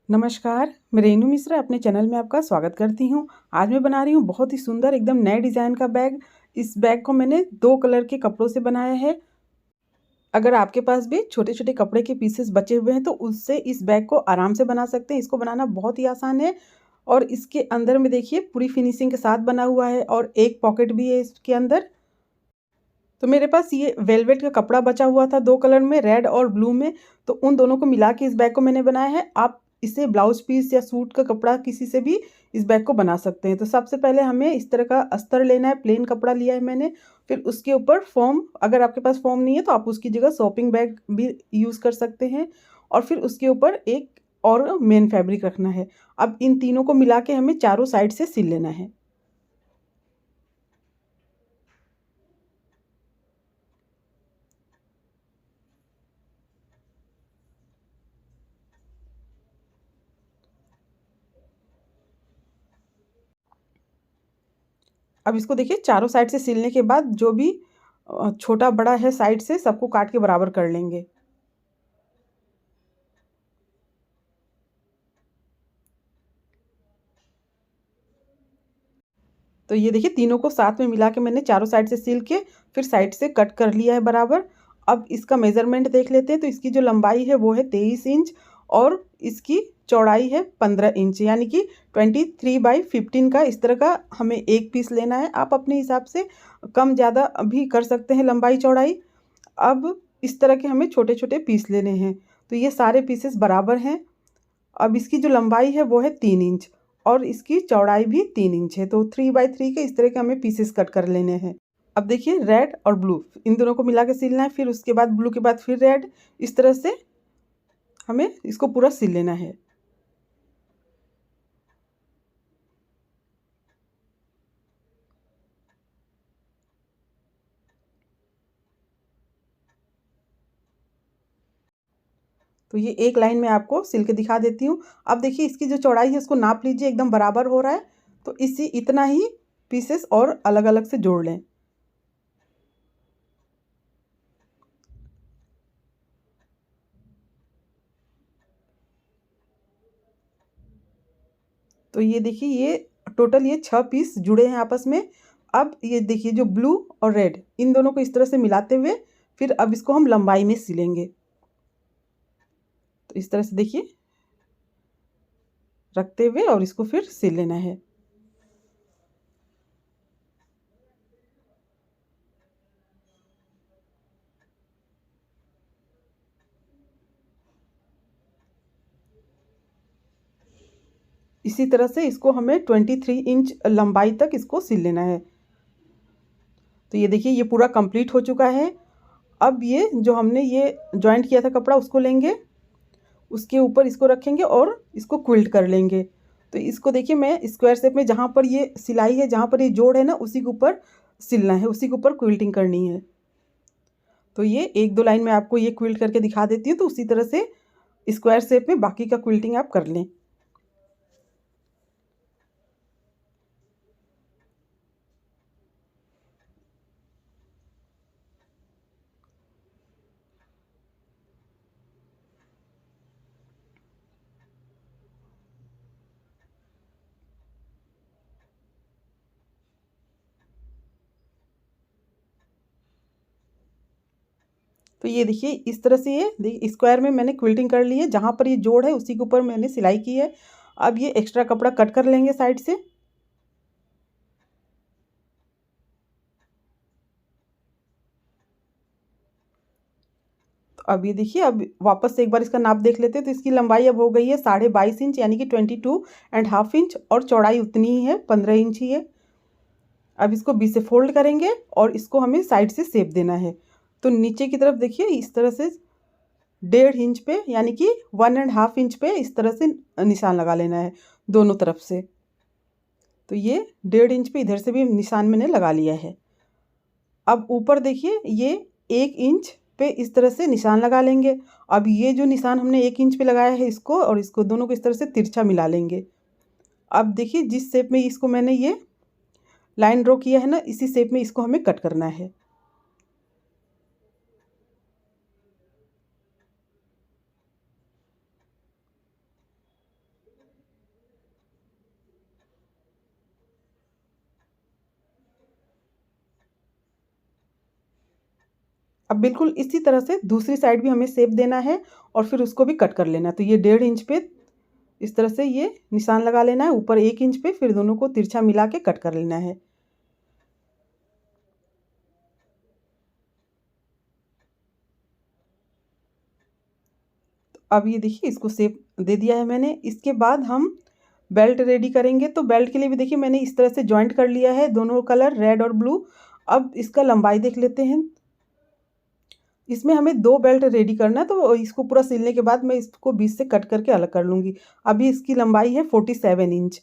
नमस्कार, मैं रेनू मिश्रा अपने चैनल में आपका स्वागत करती हूँ। आज मैं बना रही हूँ बहुत ही सुंदर एकदम नए डिज़ाइन का बैग। इस बैग को मैंने 2 कलर के कपड़ों से बनाया है। अगर आपके पास भी छोटे-छोटे कपड़े के पीसेस बचे हुए हैं तो उससे इस बैग को आराम से बना सकते हैं। इसको बनाना बहुत ही आसान है और इसके अंदर में देखिए पूरी फिनिशिंग के साथ बना हुआ है और एक पॉकेट भी है इसके अंदर। तो मेरे पास ये वेलवेट का कपड़ा बचा हुआ था 2 कलर में, रेड और ब्लू में, तो उन दोनों को मिला के इस बैग को मैंने बनाया है। आप इसे ब्लाउज़ पीस या सूट का कपड़ा किसी से भी इस बैग को बना सकते हैं। तो सबसे पहले हमें इस तरह का अस्तर लेना है, प्लेन कपड़ा लिया है मैंने, फिर उसके ऊपर फ़ॉर्म, अगर आपके पास फ़ॉर्म नहीं है तो आप उसकी जगह शॉपिंग बैग भी यूज़ कर सकते हैं और फिर उसके ऊपर एक और मेन फैब्रिक रखना है। अब इन तीनों को मिला के हमें चारों साइड से सिल लेना है। अब इसको देखिए चारों साइड से सिलने के बाद जो भी छोटा बड़ा है साइड से सबको काट के बराबर कर लेंगे। तो ये देखिए तीनों को साथ में मिला के मैंने चारों साइड से सिल के फिर साइड से कट कर लिया है बराबर। अब इसका मेज़रमेंट देख लेते हैं। तो इसकी जो लंबाई है वो है 23 इंच और इसकी चौड़ाई है 15 इंच, यानी कि 23/15 का इस तरह का हमें एक पीस लेना है। आप अपने हिसाब से कम ज़्यादा भी कर सकते हैं लंबाई चौड़ाई। अब इस तरह के हमें छोटे-छोटे पीस लेने हैं। तो ये सारे पीसेस बराबर हैं। अब इसकी जो लंबाई है वो है 3 इंच और इसकी चौड़ाई भी 3 इंच है। तो 3/3 के इस तरह के हमें पीसेस कट कर लेने हैं। अब देखिए रेड और ब्लू इन दोनों को मिला के सिलना है, फिर उसके बाद ब्लू के बाद फिर रेड, इस तरह से हमें इसको पूरा सिल लेना है। तो ये एक लाइन में आपको सिल के दिखा देती हूँ। अब देखिए इसकी जो चौड़ाई है उसको नाप लीजिए, एकदम बराबर हो रहा है। तो इसी इतना ही पीसेस और अलग-अलग से जोड़ लें। तो ये देखिए ये टोटल ये 6 पीस जुड़े हैं आपस में। अब ये देखिए जो ब्लू और रेड इन दोनों को इस तरह से मिलाते हुए फिर अब इसको हम लंबाई में सिलेंगे। तो इस तरह से देखिए रखते हुए और इसको फिर सिल लेना है। इसी तरह से इसको हमें 23 इंच लंबाई तक इसको सिल लेना है। तो ये देखिए ये पूरा कंप्लीट हो चुका है। अब ये जो हमने ये जॉइंट किया था कपड़ा उसको लेंगे, उसके ऊपर इसको रखेंगे और इसको क्विल्ट कर लेंगे। तो इसको देखिए मैं स्क्वायर शेप में जहाँ पर ये सिलाई है, जहाँ पर ये जोड़ है ना, उसी के ऊपर सिलना है, उसी के ऊपर क्विल्टिंग करनी है। तो ये 1-2 लाइन में आपको ये क्विल्ट करके दिखा देती हूँ। तो उसी तरह से स्क्वायर शेप में बाकी का क्विल्टिंग आप कर लें। तो ये देखिए इस तरह से ये स्क्वायर में मैंने क्विल्टिंग कर ली है, जहाँ पर ये जोड़ है उसी के ऊपर मैंने सिलाई की है। अब ये एक्स्ट्रा कपड़ा कट कर लेंगे साइड से। तो अब ये देखिए अब वापस से एक बार इसका नाप देख लेते हैं। तो इसकी लंबाई अब हो गई है 22.5 इंच, यानी कि 22.5 इंच और चौड़ाई उतनी ही है, 15 इंच ही है। अब इसको बीच से फोल्ड करेंगे और इसको हमें साइड से शेप देना है। तो नीचे की तरफ देखिए इस तरह से 1.5 इंच पे, यानी कि 1.5 इंच पे इस तरह से निशान लगा लेना है दोनों तरफ से। तो ये 1.5 इंच पे इधर से भी निशान मैंने लगा लिया है। अब ऊपर देखिए ये 1 इंच पे इस तरह से निशान लगा लेंगे। अब ये जो निशान हमने 1 इंच पे लगाया है इसको और इसको दोनों को इस तरह से तिरछा मिला लेंगे। अब देखिए जिस शेप में इसको मैंने ये लाइन ड्रॉ किया है ना, इसी शेप में इसको हमें कट करना है। अब बिल्कुल इसी तरह से दूसरी साइड भी हमें शेप देना है और फिर उसको भी कट कर लेना है। तो ये 1.5 इंच पे इस तरह से ये निशान लगा लेना है, ऊपर 1 इंच पे, फिर दोनों को तिरछा मिला के कट कर लेना है। तो अब ये देखिए इसको शेप दे दिया है मैंने। इसके बाद हम बेल्ट रेडी करेंगे। तो बेल्ट के लिए भी देखिए मैंने इस तरह से जॉइंट कर लिया है दोनों कलर, रेड और ब्लू। अब इसका लंबाई देख लेते हैं। इसमें हमें 2 बेल्ट रेडी करना है, तो इसको पूरा सिलने के बाद मैं इसको बीच से कट करके अलग कर लूँगी। अभी इसकी लंबाई है 47 इंच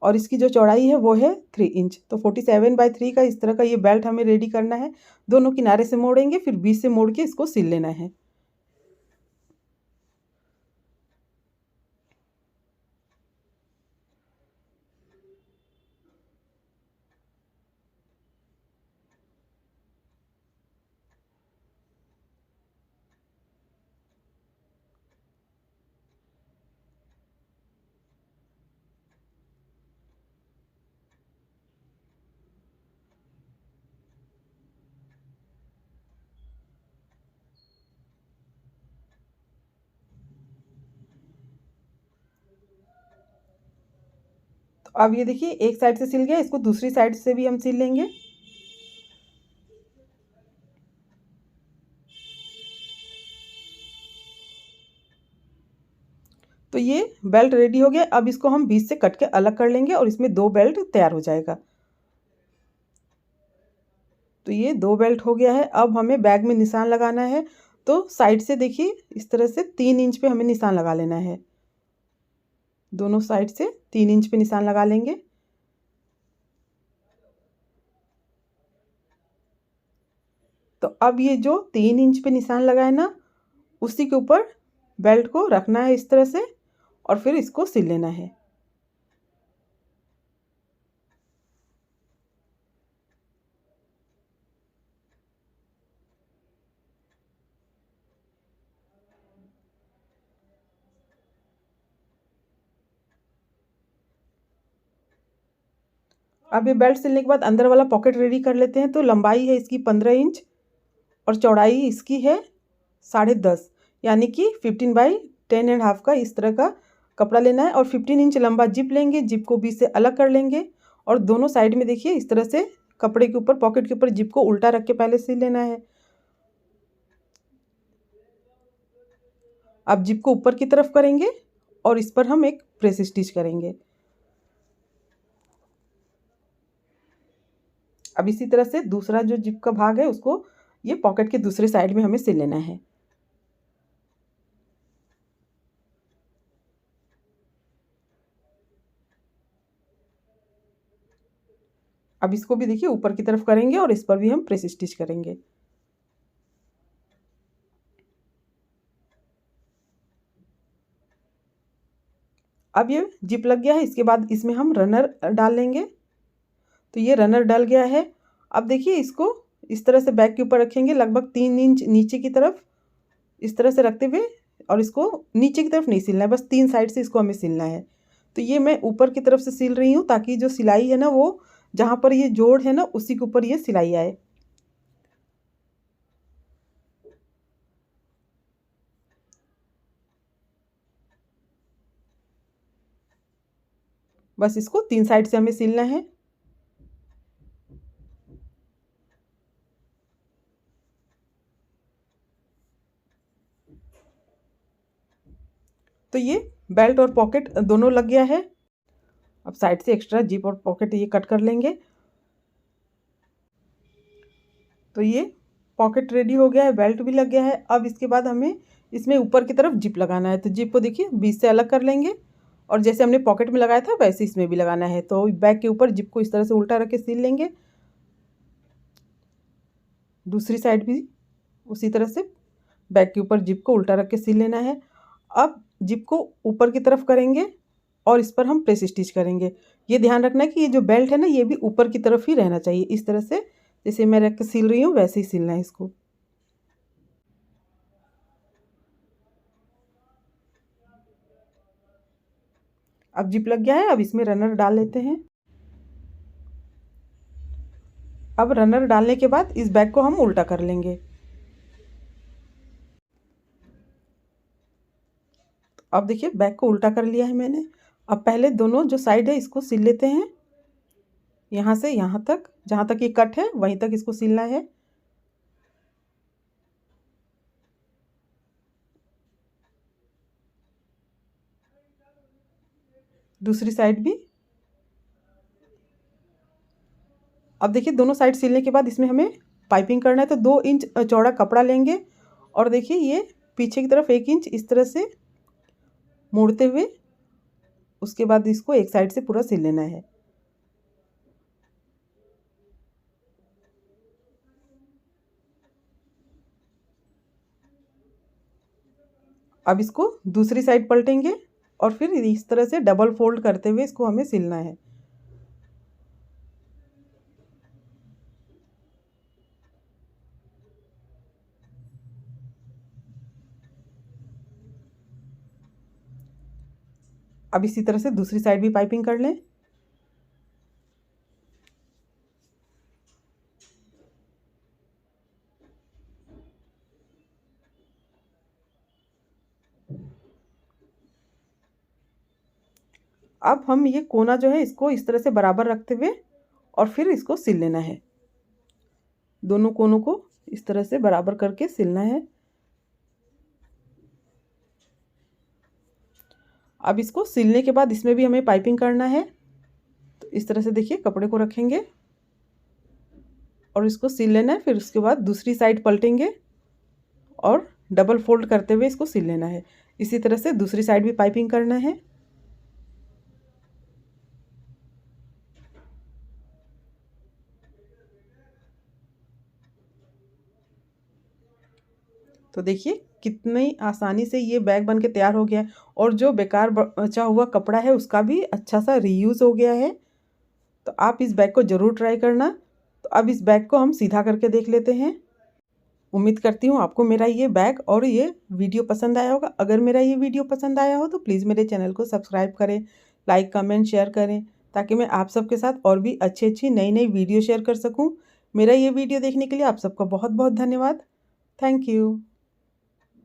और इसकी जो चौड़ाई है वो है 3 इंच। तो 47/3 का इस तरह का ये बेल्ट हमें रेडी करना है। दोनों किनारे से मोड़ेंगे, फिर बीच से मोड़ के इसको सिल लेना है। तो अब ये देखिए एक साइड से सिल गया, इसको दूसरी साइड से भी हम सिल लेंगे। तो ये बेल्ट रेडी हो गया। अब इसको हम बीच से कट के अलग कर लेंगे और इसमें 2 बेल्ट तैयार हो जाएगा। तो ये 2 बेल्ट हो गया है। अब हमें बैग में निशान लगाना है। तो साइड से देखिए इस तरह से 3 इंच पे हमें निशान लगा लेना है। दोनों साइड से 3 इंच पे निशान लगा लेंगे। तो अब ये जो 3 इंच पे निशान लगा है ना, उसी के ऊपर बेल्ट को रखना है इस तरह से और फिर इसको सिल लेना है। अब ये बेल्ट सिलने के बाद अंदर वाला पॉकेट रेडी कर लेते हैं। तो लंबाई है इसकी 15 इंच और चौड़ाई इसकी है 10.5, यानी कि 15/10.5 का इस तरह का कपड़ा लेना है। और 15 इंच लंबा जिप लेंगे, जिप को बीच से अलग कर लेंगे और दोनों साइड में देखिए इस तरह से कपड़े के ऊपर, पॉकेट के ऊपर जिप को उल्टा रख के पहले सिल लेना है। अब जिप को ऊपर की तरफ करेंगे और इस पर हम एक प्रेस स्टिच करेंगे। अब इसी तरह से दूसरा जो जिप का भाग है उसको ये पॉकेट के दूसरे साइड में हमें सिल लेना है। अब इसको भी देखिए ऊपर की तरफ करेंगे और इस पर भी हम प्रेस स्टिच करेंगे। अब ये जिप लग गया है। इसके बाद इसमें हम रनर डाल लेंगे। तो ये रनर डल गया है। अब देखिए इसको इस तरह से बैक के ऊपर रखेंगे, लगभग 3 इंच नीचे की तरफ इस तरह से रखते हुए, और इसको नीचे की तरफ नहीं सिलना है, बस 3 साइड से इसको हमें सिलना है। तो ये मैं ऊपर की तरफ से सिल रही हूँ ताकि जो सिलाई है ना वो जहाँ पर ये जोड़ है ना उसी के ऊपर ये सिलाई आए। बस इसको 3 साइड से हमें सिलना है। तो ये बेल्ट और पॉकेट दोनों लग गया है। अब साइड से एक्स्ट्रा जिप और पॉकेट ये कट कर लेंगे। तो ये पॉकेट रेडी हो गया है, बेल्ट भी लग गया है। अब इसके बाद हमें इसमें ऊपर की तरफ जिप लगाना है। तो जिप को देखिए बीच से अलग कर लेंगे और जैसे हमने पॉकेट में लगाया था वैसे इसमें भी लगाना है। तो बैक के ऊपर जिप को इस तरह से उल्टा रख के सिल लेंगे। दूसरी साइड भी उसी तरह से बैक के ऊपर जिप को उल्टा रख के सिल लेना है। अब जिप को ऊपर की तरफ करेंगे और इस पर हम प्रेस स्टिच करेंगे। ये ध्यान रखना है कि ये जो बेल्ट है ना ये भी ऊपर की तरफ ही रहना चाहिए। इस तरह से जैसे मैं रख के सिल रही हूँ वैसे ही सिलना है इसको। अब जिप लग गया है। अब इसमें रनर डाल लेते हैं। अब रनर डालने के बाद इस बैग को हम उल्टा कर लेंगे। अब देखिए बैग को उल्टा कर लिया है मैंने। अब पहले दोनों जो साइड है इसको सिल लेते हैं, यहाँ से यहाँ तक, जहाँ तक ये कट है वहीं तक इसको सिलना है। दूसरी साइड भी। अब देखिए दोनों साइड सिलने के बाद इसमें हमें पाइपिंग करना है, तो 2 इंच चौड़ा कपड़ा लेंगे और देखिए ये पीछे की तरफ 1 इंच इस तरह से मोड़ते हुए, उसके बाद इसको एक साइड से पूरा सिल लेना है। अब इसको दूसरी साइड पलटेंगे और फिर इस तरह से डबल फोल्ड करते हुए इसको हमें सिलना है। अब इसी तरह से दूसरी साइड भी पाइपिंग कर लें। अब हम ये कोना जो है इसको इस तरह से बराबर रखते हुए और फिर इसको सिल लेना है। दोनों कोनों को इस तरह से बराबर करके सिलना है। अब इसको सिलने के बाद इसमें भी हमें पाइपिंग करना है, तो इस तरह से देखिए कपड़े को रखेंगे और इसको सिल लेना है। फिर उसके बाद दूसरी साइड पलटेंगे और डबल फोल्ड करते हुए इसको सिल लेना है। इसी तरह से दूसरी साइड भी पाइपिंग करना है। तो देखिए कितनी आसानी से ये बैग बन के तैयार हो गया है और जो बेकार बचा हुआ कपड़ा है उसका भी अच्छा सा रीयूज़ हो गया है। तो आप इस बैग को ज़रूर ट्राई करना। तो अब इस बैग को हम सीधा करके देख लेते हैं। उम्मीद करती हूँ आपको मेरा ये बैग और ये वीडियो पसंद आया होगा। अगर मेरा ये वीडियो पसंद आया हो तो प्लीज़ मेरे चैनल को सब्सक्राइब करें, लाइक कमेंट शेयर करें, ताकि मैं आप सबके साथ और भी अच्छी नई नई वीडियो शेयर कर सकूँ। मेरा ये वीडियो देखने के लिए आप सबका बहुत बहुत धन्यवाद। Thank you.